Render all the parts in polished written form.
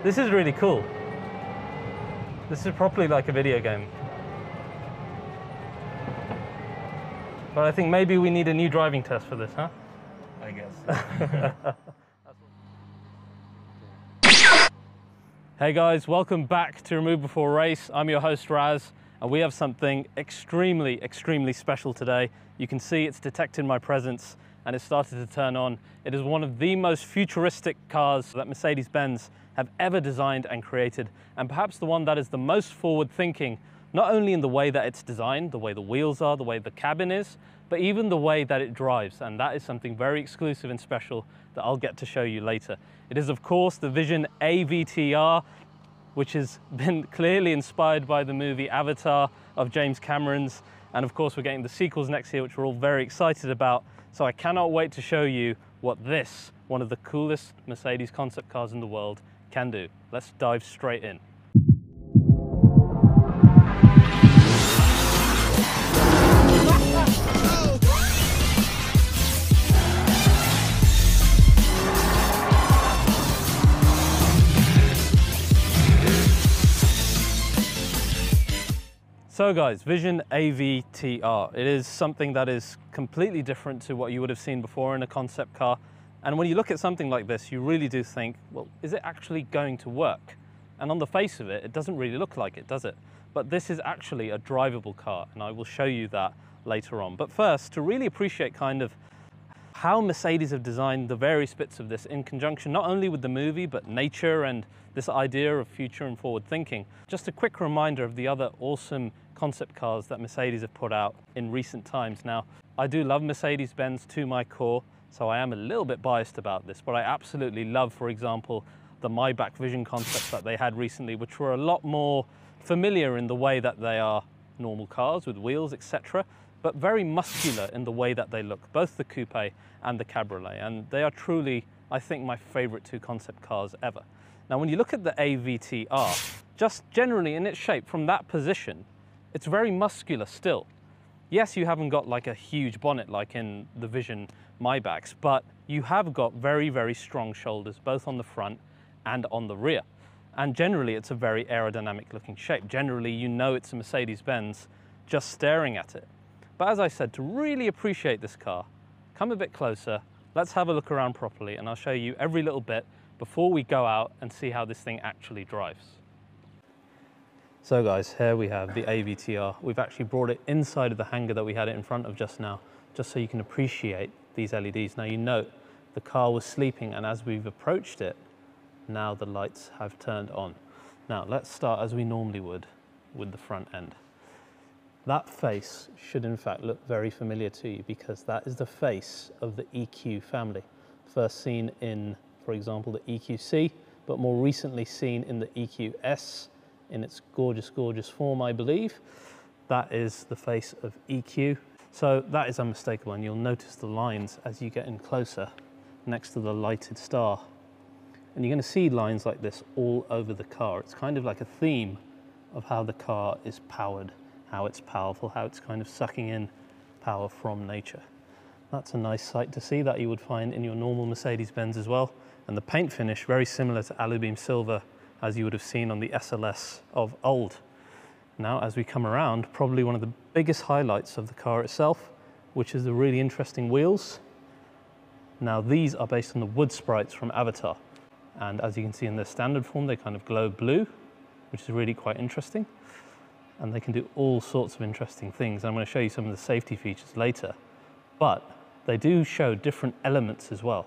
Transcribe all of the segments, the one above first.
This is really cool. This is properly like a video game. But I think maybe we need a new driving test for this, huh? I guess. Hey guys, welcome back to Remove Before Race. I'm your host Raz, and we have something extremely special today. You can see it's detected my presence and it started to turn on. It is one of the most futuristic cars that Mercedes-Benz have ever designed and created, and perhaps the one that is the most forward-thinking, not only in the way that it's designed, the way the wheels are, the way the cabin is, but even the way that it drives, and that is something very exclusive and special that I'll get to show you later. It is, of course, the Vision AVTR, which has been clearly inspired by the movie Avatar of James Cameron's, and of course we're getting the sequels next year, which we're all very excited about, so I cannot wait to show you what this, one of the coolest Mercedes concept cars in the world, can do. Let's dive straight in. So guys, Vision AVTR. It is something that is completely different to what you would have seen before in a concept car. And when you look at something like this, you really do think, well, is it actually going to work? And on the face of it, it doesn't really look like it, does it? But this is actually a drivable car, and I will show you that later on. But first, to really appreciate kind of how Mercedes have designed the various bits of this in conjunction, not only with the movie, but nature and this idea of future and forward thinking. Just a quick reminder of the other awesome concept cars that Mercedes have put out in recent times. Now, I do love Mercedes-Benz to my core, so I am a little bit biased about this, but I absolutely love, for example, the Maybach Vision concepts that they had recently, which were a lot more familiar in the way that they are normal cars with wheels, etc., but very muscular in the way that they look, both the coupe and the cabriolet, and they are truly, I think, my favorite two concept cars ever. Now, when you look at the AVTR, just generally in its shape from that position, it's very muscular still. Yes, you haven't got like a huge bonnet like in the Vision Maybachs, but you have got very strong shoulders, both on the front and on the rear. And generally, it's a very aerodynamic looking shape. Generally, you know it's a Mercedes-Benz just staring at it. But as I said, to really appreciate this car, come a bit closer, let's have a look around properly, and I'll show you every little bit before we go out and see how this thing actually drives. So guys, here we have the AVTR. We've actually brought it inside of the hangar that we had it in front of just now, just so you can appreciate these LEDs. Now you note the car was sleeping, and as we've approached it, now the lights have turned on. Now let's start as we normally would with the front end. That face should in fact look very familiar to you, because that is the face of the EQ family. First seen in, for example, the EQC, but more recently seen in the EQS, in its gorgeous form, I believe. That is the face of EQ. So that is unmistakable, and you'll notice the lines as you get in closer next to the lighted star. And you're going to see lines like this all over the car. It's kind of like a theme of how the car is powered, how it's powerful, how it's kind of sucking in power from nature. That's a nice sight to see, that you would find in your normal Mercedes-Benz as well. And the paint finish, very similar to alubeam silver, as you would have seen on the SLS of old. Now, as we come around, probably one of the biggest highlights of the car itself, which is the really interesting wheels. Now, these are based on the wood sprites from Avatar. And as you can see in their standard form, they kind of glow blue, which is really quite interesting. And they can do all sorts of interesting things. I'm going to show you some of the safety features later, but they do show different elements as well.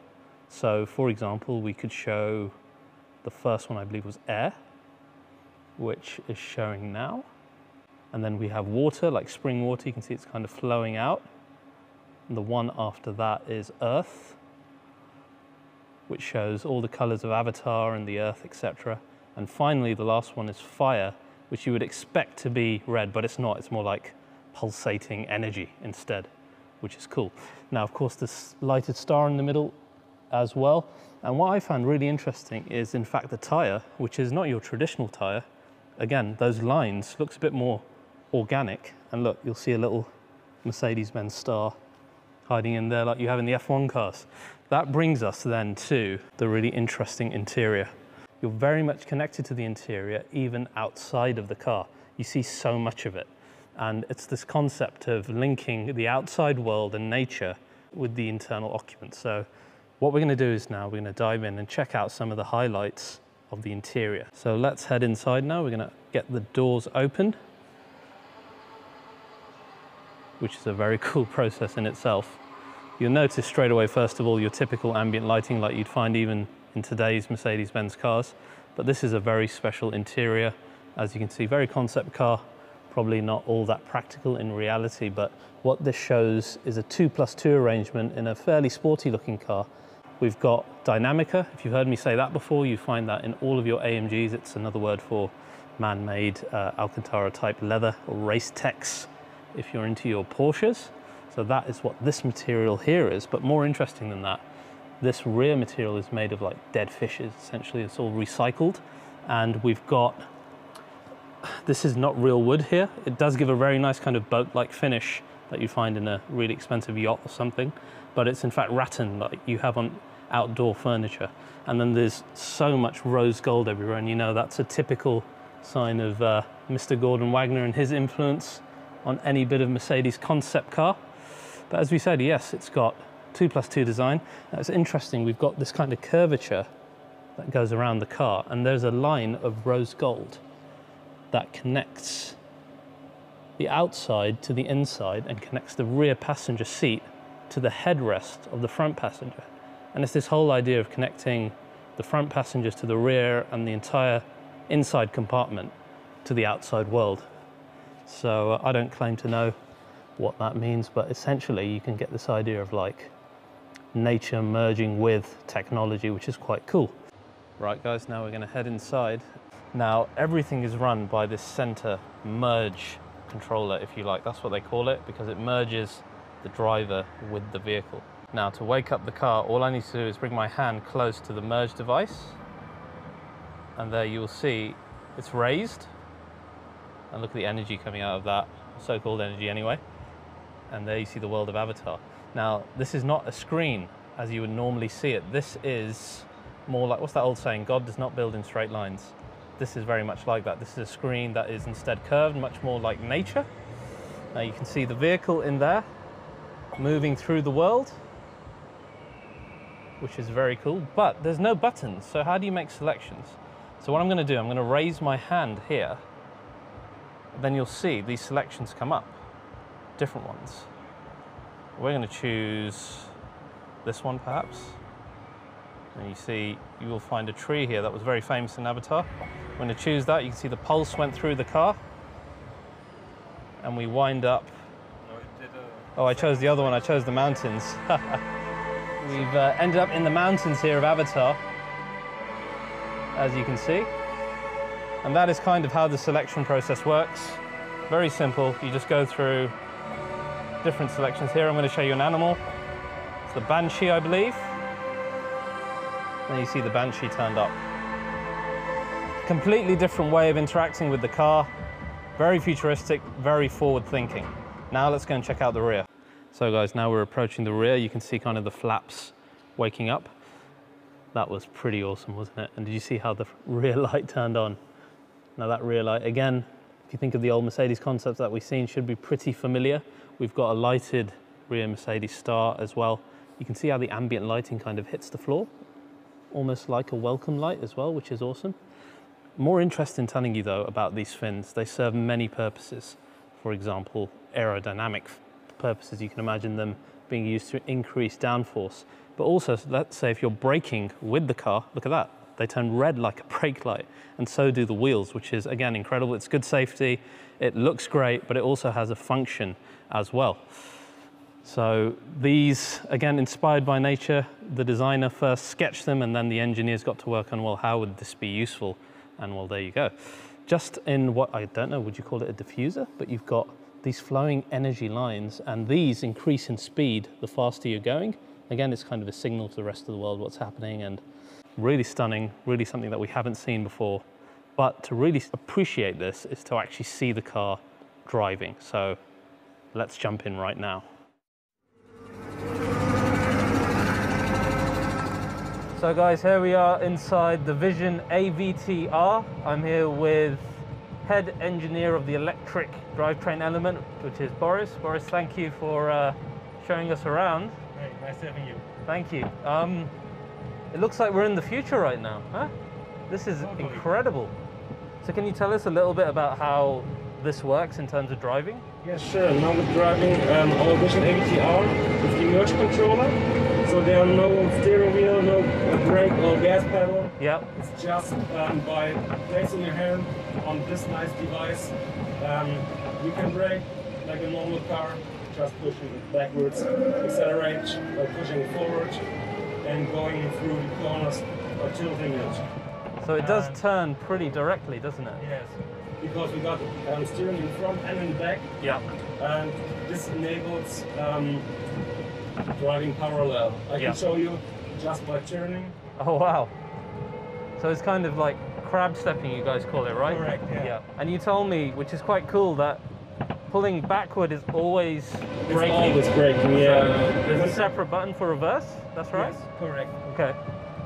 So, for example, we could show the first one, I believe, was air, which is showing now. And then we have water, like spring water. You can see it's kind of flowing out. And the one after that is earth, which shows all the colors of Avatar and the earth, etc. And finally, the last one is fire, which you would expect to be red, but it's not. It's more like pulsating energy instead, which is cool. Now, of course, this lighted star in the middle as well. And what I found really interesting is, in fact, the tire, which is not your traditional tire. Again, those lines looks a bit more organic. And look, you'll see a little Mercedes-Benz star hiding in there like you have in the F1 cars. That brings us then to the really interesting interior. You're very much connected to the interior, even outside of the car. You see so much of it. And it's this concept of linking the outside world and nature with the internal occupant. So what we're going to do is now we're going to dive in and check out some of the highlights of the interior. So let's head inside now. We're going to get the doors open, which is a very cool process in itself. You'll notice straight away, first of all, your typical ambient lighting like you'd find even in today's Mercedes-Benz cars. But this is a very special interior. As you can see, very concept car, probably not all that practical in reality, but what this shows is a 2+2 arrangement in a fairly sporty looking car. We've got Dynamica. If you've heard me say that before, you find that in all of your AMGs. It's another word for man-made Alcantara type leather, or race techs if you're into your Porsches. So that is what this material here is. But more interesting than that, this rear material is made of like dead fishes. Essentially, it's all recycled. And we've got, this is not real wood here. It does give a very nice kind of boat-like finish that you find in a really expensive yacht or something. But it's in fact rattan like you have on outdoor furniture. And then there's so much rose gold everywhere, and you know that's a typical sign of Mr. Gordon Wagner and his influence on any bit of Mercedes concept car. But as we said, yes, it's got 2+2 design. That's interesting. We've got this kind of curvature that goes around the car, and there's a line of rose gold that connects the outside to the inside and connects the rear passenger seat to the headrest of the front passenger. And it's this whole idea of connecting the front passengers to the rear and the entire inside compartment to the outside world. So I don't claim to know what that means, but essentially you can get this idea of like nature merging with technology, which is quite cool. Right guys, now we're going to head inside. Now everything is run by this center merge controller, if you like. That's what they call it, because it merges the driver with the vehicle. Now to wake up the car, all I need to do is bring my hand close to the merge device, and there you will see it's raised, and look at the energy coming out of that, so-called energy anyway. And there you see the world of Avatar. Now this is not a screen as you would normally see it. This is more like, what's that old saying, God does not build in straight lines. This is very much like that. This is a screen that is instead curved, much more like nature. Now you can see the vehicle in there moving through the world, which is very cool, but there's no buttons. So how do you make selections? So what I'm going to do, I'm going to raise my hand here, then you'll see these selections come up, different ones. We're going to choose this one perhaps. And you see, you will find a tree here that was very famous in Avatar. We're going to choose that. You can see the pulse went through the car, and we wind up. Oh, I chose the other one. I chose the mountains. We've ended up in the mountains here of Avatar, as you can see. And that is kind of how the selection process works. Very simple. You just go through different selections here. I'm going to show you an animal. It's the Banshee, I believe. And you see the Banshee turned up. Completely different way of interacting with the car. Very futuristic, very forward thinking. Now let's go and check out the rear. So guys, now we're approaching the rear. You can see kind of the flaps waking up. That was pretty awesome, wasn't it? And did you see how the rear light turned on? Now that rear light, again, if you think of the old Mercedes concepts that we've seen, should be pretty familiar. We've got a lighted rear Mercedes star as well. You can see how the ambient lighting kind of hits the floor, almost like a welcome light as well, which is awesome. More interest in telling you though about these fins. They serve many purposes. For example, aerodynamic purposes. You can imagine them being used to increase downforce. But also, let's say if you're braking with the car, look at that. They turn red like a brake light, and so do the wheels, which is, again, incredible. It's good safety, it looks great, but it also has a function as well. So these, again, inspired by nature, the designer first sketched them, and then the engineers got to work on, well, how would this be useful? And well, there you go. Just in what, I don't know, would you call it a diffuser? But you've got these flowing energy lines, and these increase in speed the faster you're going. Again, it's kind of a signal to the rest of the world what's happening, and really stunning, really something that we haven't seen before. But to really appreciate this is to actually see the car driving. So Let's jump in right now. So guys, here we are inside the Vision AVTR. I'm here with head engineer of the electric drivetrain element, which is Boris. Boris, thank you for showing us around. Hey, nice having you. Thank you. It looks like we're in the future right now, huh? This is Totally. incredible. So can you tell us a little bit about how this works in terms of driving? Yeah, sure. Now we're driving our Vision AVTR with the merge controller. So there are no steering wheel, no brake or gas pedal. Yep. It's just by placing your hand on this nice device, you can brake like a normal car, just pushing backwards, accelerate by pushing forward, and going through the corners or tilting it. So it does turn pretty directly, doesn't it? Yes, because we got steering in front and in back. Yeah. And this enables driving parallel. I can show you just by turning. Oh wow. So it's kind of like crab stepping, you guys call it, right? Correct, yeah. And you told me, which is quite cool, that pulling backward is always braking. It's always braking, yeah. So there's a separate button for reverse, that's right? Yes, correct. Okay.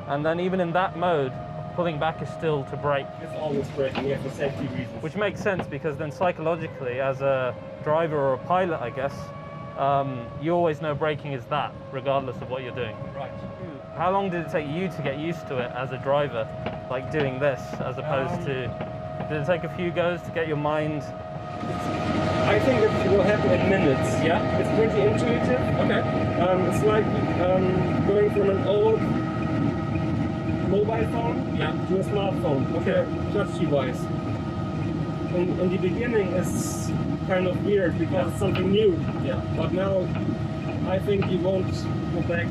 And then even in that mode, pulling back is still to brake. It's always braking, yeah, for safety reasons. Which makes sense, because then psychologically, as a driver or a pilot, I guess, you always know braking is that, regardless of what you're doing. Right. How long did it take you to get used to it as a driver, like doing this, as opposed to, did it take a few goes to get your mind? I think it will happen in minutes. Yeah? It's pretty intuitive. Okay. It's like going from an old mobile phone to a smartphone. Okay. Touch device. In the beginning, it's kind of weird because it's something new. Yeah. But now, I think you won't go back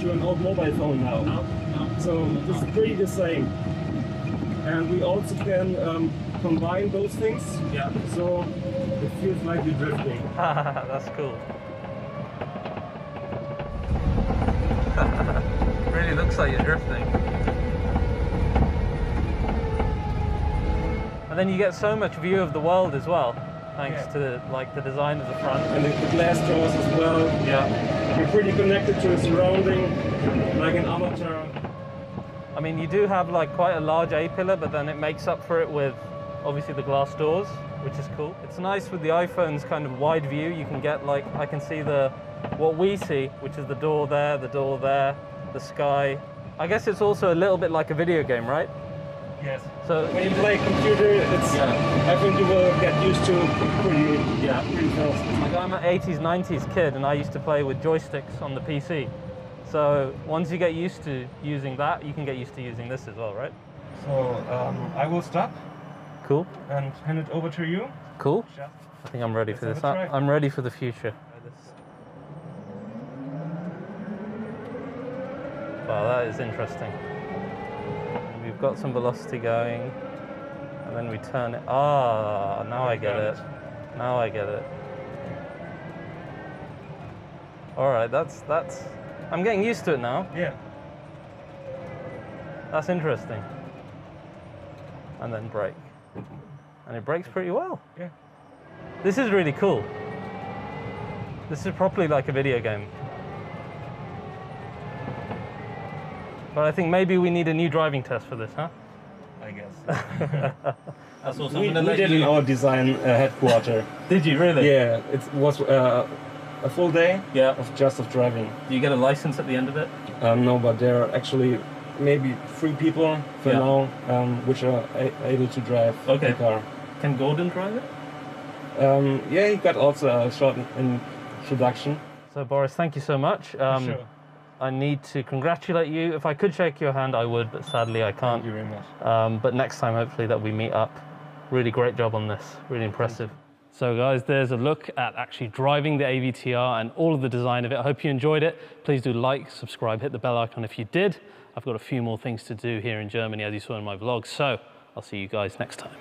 to an old mobile phone now. No. So this is pretty the same. And we also can combine those things. Yeah. So it feels like you're drifting. That's cool. Really looks like you're drifting. And then you get so much view of the world as well, thanks to like the design of the front. And the glass doors as well. Yeah. You're pretty connected to the surrounding, like an avatar. I mean, you do have like quite a large A-pillar, but then it makes up for it with obviously the glass doors, which is cool. It's nice with the iPhone's kind of wide view. You can get like, I can see what we see, which is the door there, the sky. I guess it's also a little bit like a video game, right? Yes. So when you play computer, it's. I think you will get used to pretty fast. Like I'm an 80s, 90s kid, and I used to play with joysticks on the PC. So once you get used to using that, you can get used to using this as well, right? So I will stop. Cool. And hand it over to you. Cool. Yeah. I think I'm ready for this. have a try. I'm ready for the future. Wow, that is interesting. We've got some velocity going, and then we turn it. Ah, now I get it. Now I get it. All right, that's. I'm getting used to it now. Yeah. That's interesting. And then brake. And it brakes pretty well. Yeah. This is really cool. This is properly like a video game. But I think maybe we need a new driving test for this, huh? I guess. That's awesome. We did in our design headquarters. Did you really? Yeah, it was a full day of driving. Do you get a license at the end of it? No, but there are actually maybe 3 people for now which are able to drive the car. Can Gordon drive it? Yeah, he got also a short introduction. So Boris, thank you so much. Sure. I need to congratulate you. If I could shake your hand, I would, but sadly I can't. Thank you very much. But next time, hopefully, that we meet up. Really great job on this. Really impressive. So guys, there's a look at actually driving the AVTR and all of the design of it. I hope you enjoyed it. Please do like, subscribe, hit the bell icon if you did. I've got a few more things to do here in Germany, as you saw in my vlog. So I'll see you guys next time.